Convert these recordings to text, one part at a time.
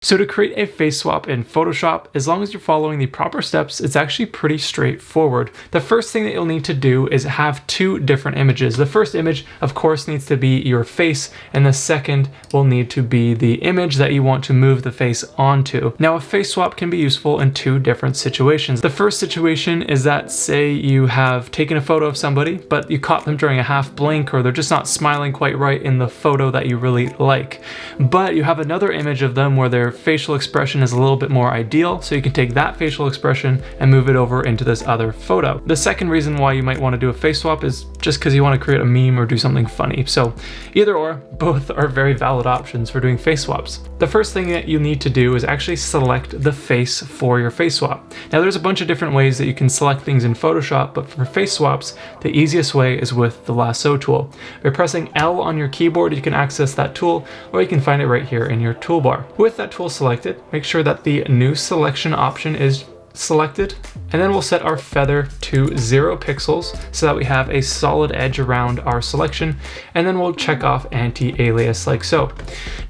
So to create a face swap in Photoshop, as long as you're following the proper steps, it's actually pretty straightforward. The first thing that you'll need to do is have two different images. The first image, of course, needs to be your face, and the second will need to be the image that you want to move the face onto. Now, a face swap can be useful in two different situations. The first situation is that, say you have taken a photo of somebody, but you caught them during a half blink, or they're just not smiling quite right in the photo that you really like. But you have another image of them where their facial expression is a little bit more ideal, so you can take that facial expression and move it over into this other photo. The second reason why you might want to do a face swap is just because you want to create a meme or do something funny. So either or, both are very valid options for doing face swaps. The first thing that you need to do is actually select the face for your face swap. Now there's a bunch of different ways that you can select things in Photoshop, but for face swaps, the easiest way is with the Lasso Tool. By pressing L on your keyboard, you can access that tool, or you can find it right here in your toolbar. With that tool selected, make sure that the new selection option is selected, and then we'll set our feather to 0 pixels so that we have a solid edge around our selection, and then we'll check off anti-alias like so.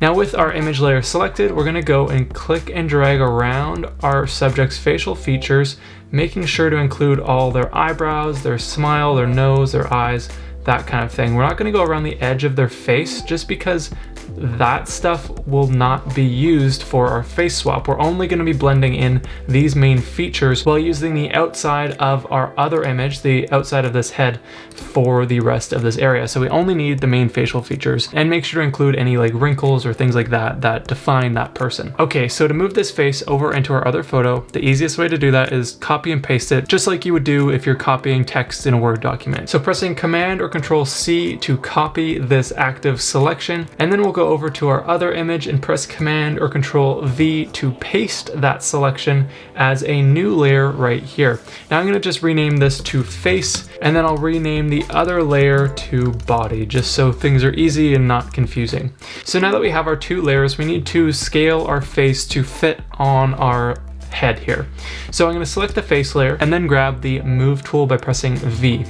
Now with our image layer selected, we're going to go and click and drag around our subject's facial features, making sure to include all their eyebrows, their smile, their nose, their eyes, that kind of thing. We're not going to go around the edge of their face just because that stuff will not be used for our face swap. We're only going to be blending in these main features while using the outside of our other image, the outside of this head, for the rest of this area. So we only need the main facial features, and make sure to include any like wrinkles or things like that that define that person. Okay, so to move this face over into our other photo, the easiest way to do that is copy and paste it, just like you would do if you're copying text in a Word document. So pressing Command or Control C to copy this active selection, and then we'll go over to our other image and press Command or Control V to paste that selection as a new layer right here. Now I'm going to just rename this to face, and then I'll rename the other layer to body, just so things are easy and not confusing. So now that we have our two layers, we need to scale our face to fit on our head here. So I'm going to select the face layer and then grab the Move tool by pressing V.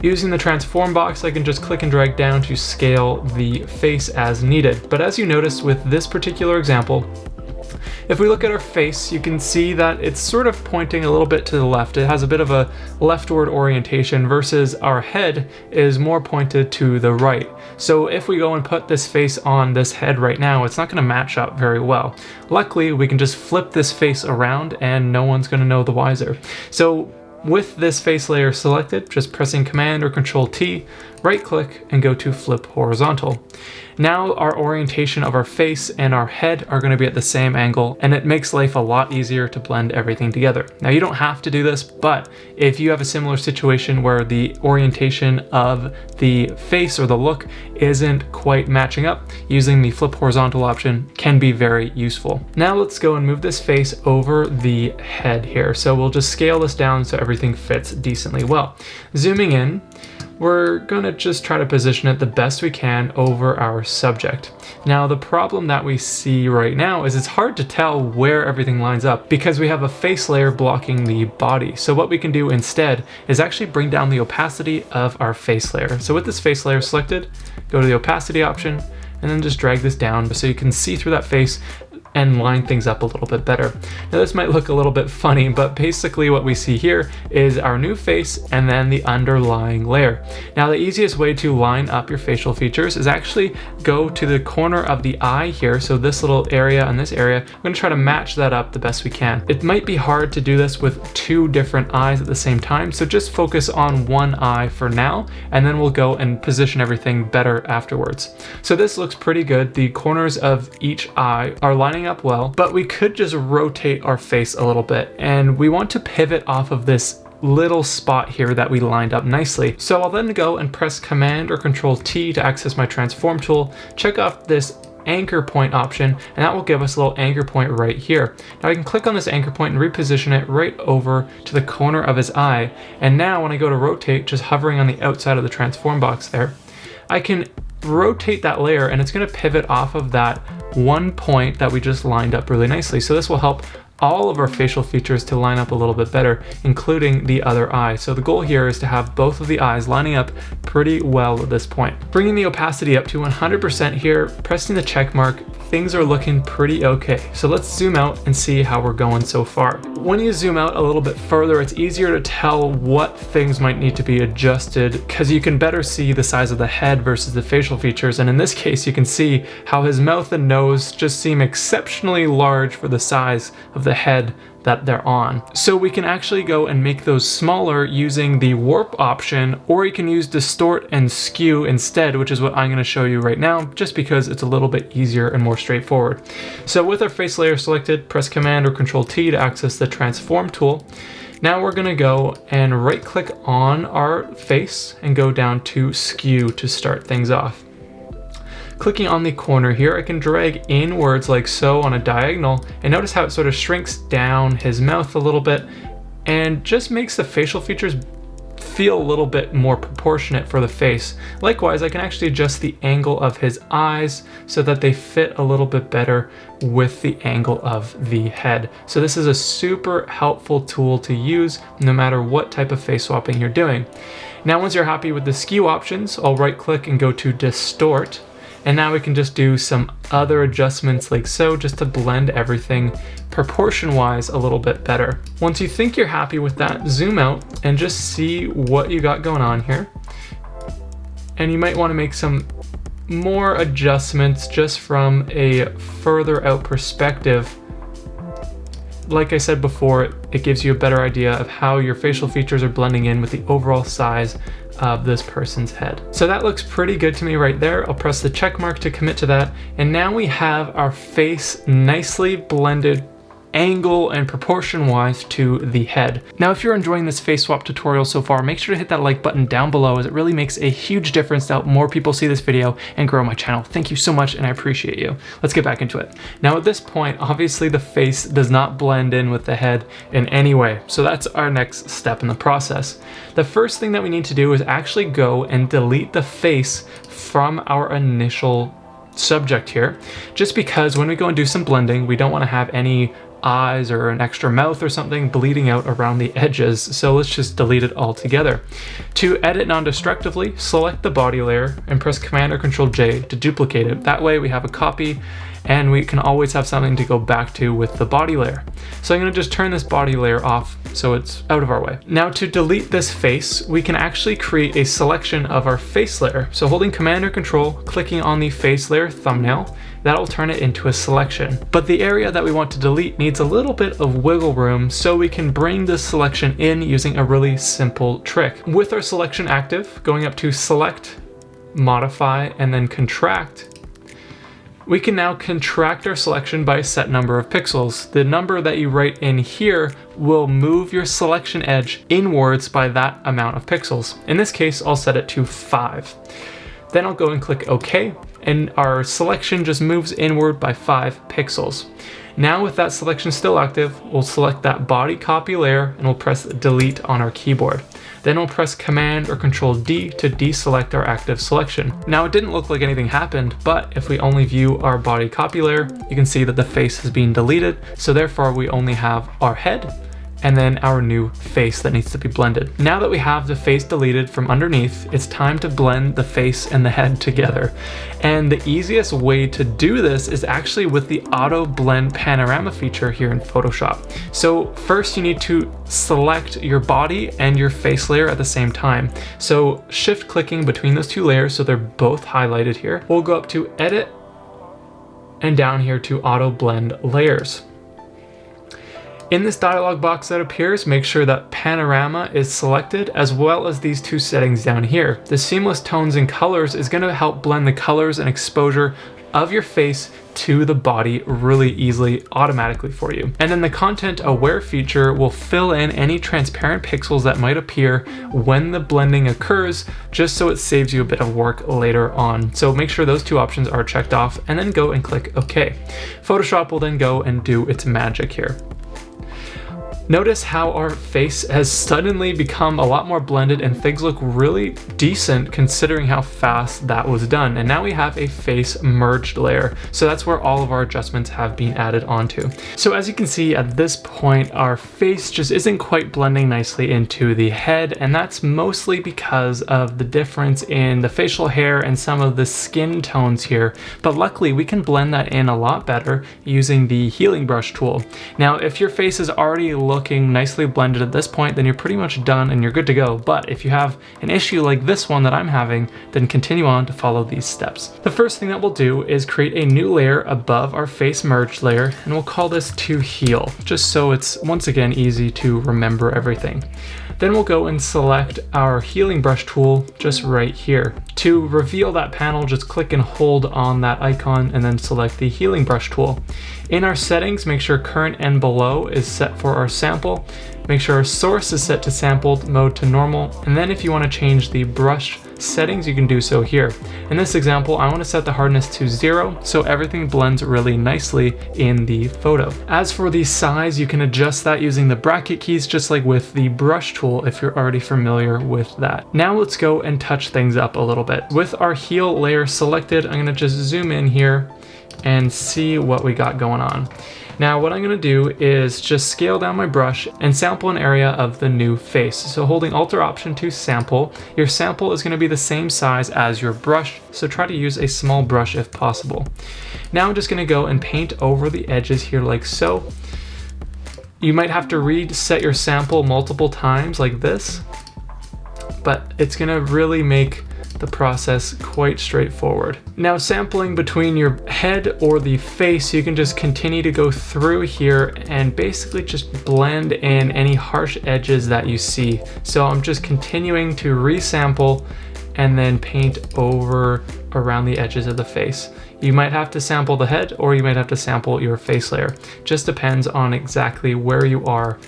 Using the transform box, I can just click and drag down to scale the face as needed. But as you notice with this particular example, if we look at our face, you can see that it's sort of pointing a little bit to the left. It has a bit of a leftward orientation versus our head is more pointed to the right. So if we go and put this face on this head right now, it's not going to match up very well. Luckily, we can just flip this face around and no one's going to know the wiser. So with this face layer selected, just pressing Command or Control T, right click and go to Flip Horizontal. Now our orientation of our face and our head are going to be at the same angle, and it makes life a lot easier to blend everything together. Now you don't have to do this, but if you have a similar situation where the orientation of the face or the look isn't quite matching up, using the Flip Horizontal option can be very useful. Now let's go and move this face over the head here. So we'll just scale this down so everything fits decently well. Zooming in, we're gonna just try to position it the best we can over our subject. Now the problem that we see right now is it's hard to tell where everything lines up because we have a face layer blocking the body. So what we can do instead is actually bring down the opacity of our face layer. So with this face layer selected, go to the opacity option and then just drag this down so you can see through that face and line things up a little bit better. Now this might look a little bit funny, but basically what we see here is our new face and then the underlying layer. Now the easiest way to line up your facial features is actually go to the corner of the eye here. So this little area and this area, I'm gonna try to match that up the best we can. It might be hard to do this with two different eyes at the same time, so just focus on one eye for now, and then we'll go and position everything better afterwards. So this looks pretty good. The corners of each eye are lining up well, but we could just rotate our face a little bit, and we want to pivot off of this little spot here that we lined up nicely. So I'll then go and press Command or Control T to access my transform tool, check off this anchor point option, and that will give us a little anchor point right here. Now I can click on this anchor point and reposition it right over to the corner of his eye, and now when I go to rotate, just hovering on the outside of the transform box there, I can rotate that layer and it's going to pivot off of that one point that we just lined up really nicely. So this will help all of our facial features to line up a little bit better, including the other eye. So the goal here is to have both of the eyes lining up pretty well at this point. Bringing the opacity up to 100% here, pressing the check mark, things are looking pretty okay. So let's zoom out and see how we're going so far. When you zoom out a little bit further, it's easier to tell what things might need to be adjusted because you can better see the size of the head versus the facial features. And in this case, you can see how his mouth and nose just seem exceptionally large for the size of the head that they're on. So we can actually go and make those smaller using the warp option, or you can use distort and skew instead, which is what I'm going to show you right now, just because it's a little bit easier and more straightforward. So with our face layer selected, press Command or Control T to access the transform tool. Now we're going to go and right click on our face and go down to skew to start things off. Clicking on the corner here, I can drag inwards like so on a diagonal, and notice how it sort of shrinks down his mouth a little bit and just makes the facial features feel a little bit more proportionate for the face. Likewise, I can actually adjust the angle of his eyes so that they fit a little bit better with the angle of the head. So this is a super helpful tool to use no matter what type of face swapping you're doing. Now, once you're happy with the skew options, I'll right click and go to distort. And now we can just do some other adjustments like so, just to blend everything proportion-wise a little bit better. Once you think you're happy with that, zoom out and just see what you got going on here. And you might want to make some more adjustments just from a further out perspective. Like I said before, it gives you a better idea of how your facial features are blending in with the overall size of this person's head. So that looks pretty good to me right there. I'll press the check mark to commit to that. And now we have our face nicely blended angle and proportion wise to the head. Now, if you're enjoying this face swap tutorial so far, make sure to hit that like button down below, as it really makes a huge difference to help more people see this video and grow my channel. Thank you so much, and I appreciate you. Let's get back into it. Now, at this point, obviously the face does not blend in with the head in any way. So that's our next step in the process. The first thing that we need to do is actually go and delete the face from our initial subject here, just because when we go and do some blending, we don't want to have any eyes or an extra mouth or something bleeding out around the edges. So let's just delete it all together. To edit non-destructively, select the body layer and press Command or Control J to duplicate it. That way we have a copy and we can always have something to go back to with the body layer. So I'm going to just turn this body layer off so it's out of our way. Now, to delete this face, we can actually create a selection of our face layer. So holding Command or Control, clicking on the face layer thumbnail, that'll turn it into a selection. But the area that we want to delete needs a little bit of wiggle room, so we can bring this selection in using a really simple trick. With our selection active, going up to Select, Modify, and then Contract, we can now contract our selection by a set number of pixels. The number that you write in here will move your selection edge inwards by that amount of pixels. In this case, I'll set it to 5. Then I'll go and click OK, and our selection just moves inward by 5 pixels. Now, with that selection still active, we'll select that body copy layer and we'll press delete on our keyboard. Then we'll press Command or Control D to deselect our active selection. Now, it didn't look like anything happened, but if we only view our body copy layer, you can see that the face has been deleted. So therefore we only have our head and then our new face that needs to be blended. Now that we have the face deleted from underneath, it's time to blend the face and the head together. And the easiest way to do this is actually with the auto blend panorama feature here in Photoshop. So first you need to select your body and your face layer at the same time. So shift clicking between those two layers so they're both highlighted here. We'll go up to Edit and down here to Auto Blend Layers. In this dialog box that appears, make sure that panorama is selected, as well as these two settings down here. The seamless tones and colors is going to help blend the colors and exposure of your face to the body really easily, automatically for you. And then the content aware feature will fill in any transparent pixels that might appear when the blending occurs, just so it saves you a bit of work later on. So make sure those two options are checked off and then go and click OK. Photoshop will then go and do its magic here. Notice how our face has suddenly become a lot more blended and things look really decent considering how fast that was done. And now we have a face merged layer. So that's where all of our adjustments have been added onto. So as you can see at this point, our face just isn't quite blending nicely into the head. And that's mostly because of the difference in the facial hair and some of the skin tones here. But luckily we can blend that in a lot better using the healing brush tool. Now, if your face is already looking nicely blended at this point, then you're pretty much done and you're good to go. But if you have an issue like this one that I'm having, then continue on to follow these steps. The first thing that we'll do is create a new layer above our face merged layer, and we'll call this to heal, just so it's once again easy to remember everything. Then we'll go and select our healing brush tool just right here. To reveal that panel, just click and hold on that icon and then select the healing brush tool. In our settings, make sure current and below is set for our sample. Make sure our source is set to sampled mode to normal. And then if you want to change the brush settings, you can do so here. In this example, I want to set the hardness to 0 so everything blends really nicely in the photo. As for the size, you can adjust that using the bracket keys just like with the brush tool if you're already familiar with that. Now let's go and touch things up a little bit. With our heal layer selected, I'm going to just zoom in here and see what we got going on. Now what I'm going to do is just scale down my brush and sample an area of the new face. So holding Alt or Option to sample, your sample is going to be the same size as your brush, so try to use a small brush if possible. Now I'm just going to go and paint over the edges here like so. You might have to reset your sample multiple times like this, but it's going to really make the process quite straightforward. Now sampling between your head or the face, you can just continue to go through here and basically just blend in any harsh edges that you see. So I'm just continuing to resample and then paint over around the edges of the face. You might have to sample the head or you might have to sample your face layer. Just depends on exactly where you are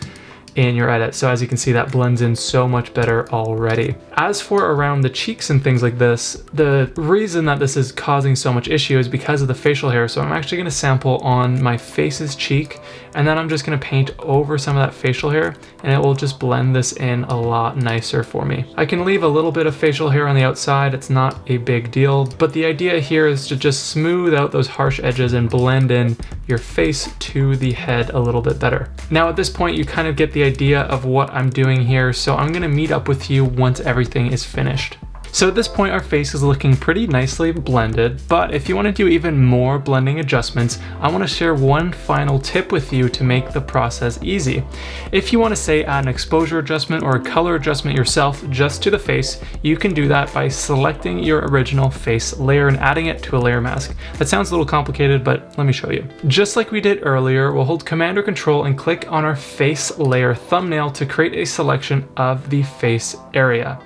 in your edit. So as you can see, that blends in so much better already. As for around the cheeks and things like this, the reason that this is causing so much issue is because of the facial hair. So I'm actually going to sample on my face's cheek, and then I'm just going to paint over some of that facial hair, and it will just blend this in a lot nicer for me. I can leave a little bit of facial hair on the outside. It's not a big deal, but the idea here is to just smooth out those harsh edges and blend in your face to the head a little bit better. Now at this point, you kind of get the idea of what I'm doing here, so I'm going to meet up with you once everything is finished. So at this point, our face is looking pretty nicely blended, but if you want to do even more blending adjustments, I want to share one final tip with you to make the process easy. If you want to say add an exposure adjustment or a color adjustment yourself just to the face, you can do that by selecting your original face layer and adding it to a layer mask. That sounds a little complicated, but let me show you. Just like we did earlier, we'll hold Command or Control and click on our face layer thumbnail to create a selection of the face area.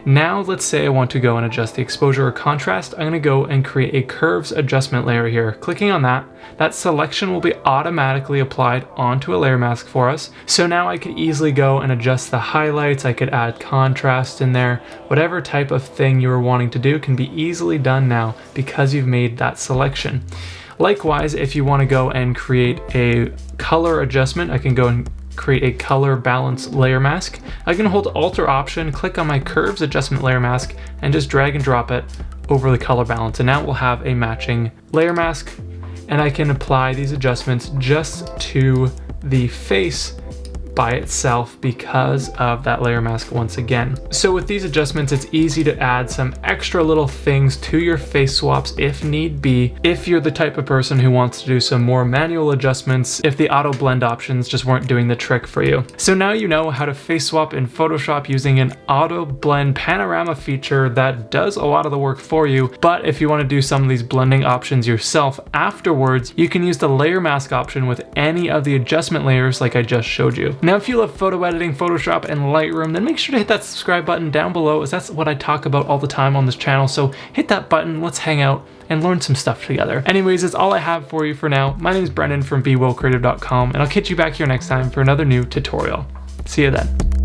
Now let's say I want to go and adjust the exposure or contrast. I'm going to go and create a curves adjustment layer here. Clicking on that, that selection will be automatically applied onto a layer mask for us. So now I could easily go and adjust the highlights. I could add contrast in there. Whatever type of thing you were wanting to do can be easily done now because you've made that selection. Likewise, if you want to go and create a color adjustment, I can go and create a color balance layer mask. I can hold Alt or Option, click on my curves adjustment layer mask, and just drag and drop it over the color balance. And now we'll have a matching layer mask, and I can apply these adjustments just to the face by itself because of that layer mask once again. So with these adjustments, it's easy to add some extra little things to your face swaps if need be, if you're the type of person who wants to do some more manual adjustments, if the auto blend options just weren't doing the trick for you. So now you know how to face swap in Photoshop using an auto blend panorama feature that does a lot of the work for you. But if you want to do some of these blending options yourself afterwards, you can use the layer mask option with any of the adjustment layers like I just showed you. Now, if you love photo editing, Photoshop, and Lightroom, then make sure to hit that subscribe button down below, as that's what I talk about all the time on this channel. So hit that button, let's hang out and learn some stuff together. Anyways, that's all I have for you for now. My name is Brendan from BeWellCreative.com, and I'll catch you back here next time for another new tutorial. See you then.